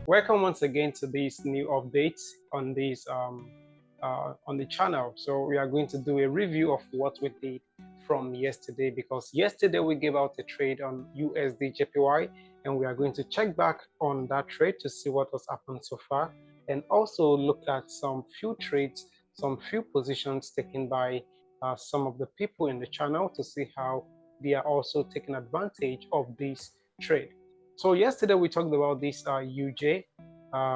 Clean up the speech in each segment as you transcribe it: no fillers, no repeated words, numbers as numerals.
Welcome once again to this new update on this on the channel. So we are going to do a review of what we did from yesterday, because yesterday we gave out a trade on USD JPY, and we are going to check back on that trade to see what has happened so far, and also look at some few trades, some few positions taken by some of the people in the channel to see how they are also taking advantage of this trade. So yesterday we talked about this UJ.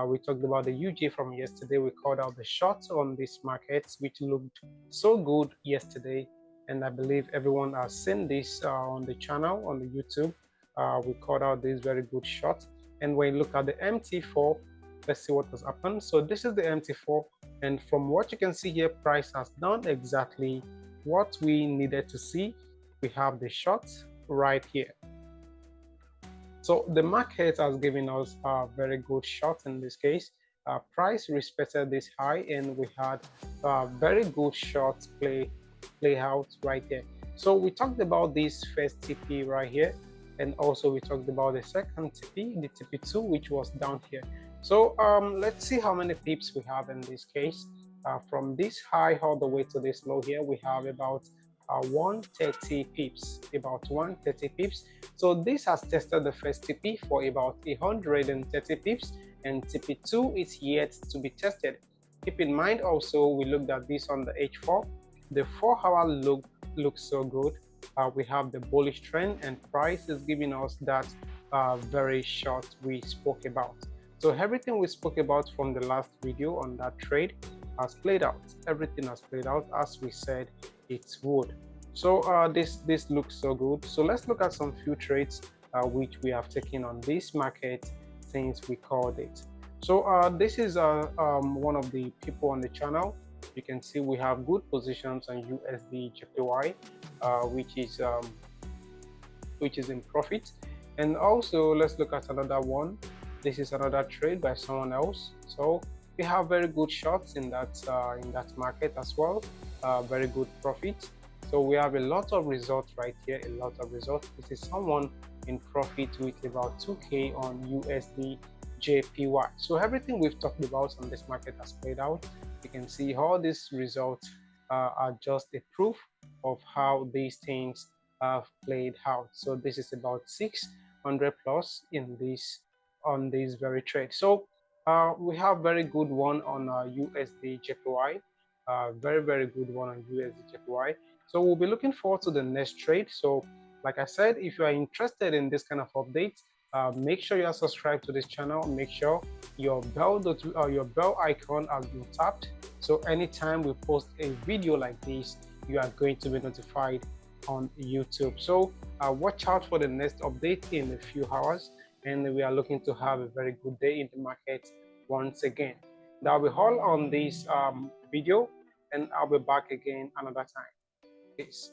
We talked about the UJ from yesterday. We called out the shots on these markets, which looked so good yesterday, and I believe everyone has seen this on the channel, on the YouTube. We called out this very good shot. And when you look at the MT4, let's see what has happened. So this is the MT4, and from what you can see here, price has done exactly what we needed to see. We have the shots right here. So the market has given us a very good shot in this case. Price respected this high, and we had a very good shot play out right there. So we talked about this first TP right here, and also we talked about the second TP, the TP2, which was down here. So let's see how many pips we have in this case. From this high all the way to this low here, we have about 130 pips, about 130 pips. So this has tested the first TP for about 130 pips, and TP2 is yet to be tested. Keep in mind also, we looked at this on the H4. The 4-hour looks so good. We have the bullish trend, and price is giving us that very short we spoke about. So everything we spoke about from the last video on that trade has played out. Everything has played out as we said it would. So this looks so good. So let's look at some few trades which we have taken on this market since we called it. So this is one of the people on the channel. You can see we have good positions on USD JPY, which is in profit. And also let's look at another one. This is another trade by someone else. So we have very good shots in that market as well. Very good profit. So we have a lot of results right here, a lot of results. This is someone in profit with about 2K on USD JPY. So everything we've talked about on this market has played out. You can see all these results are just a proof of how these things have played out. So this is about 600 plus in this on this very trade. So we have very good one on USD JPY. Very good one on USD JPY. So we'll be looking forward to the next trade. So like I said, if you are interested in this kind of updates, make sure you are subscribed to this channel. Make sure your bell icon has been tapped, so anytime we post a video like this, you are going to be notified on YouTube. So watch out for the next update in a few hours, and we are looking to have a very good day in the market once again. That'll be all on this video, and I'll be back again another time. Peace.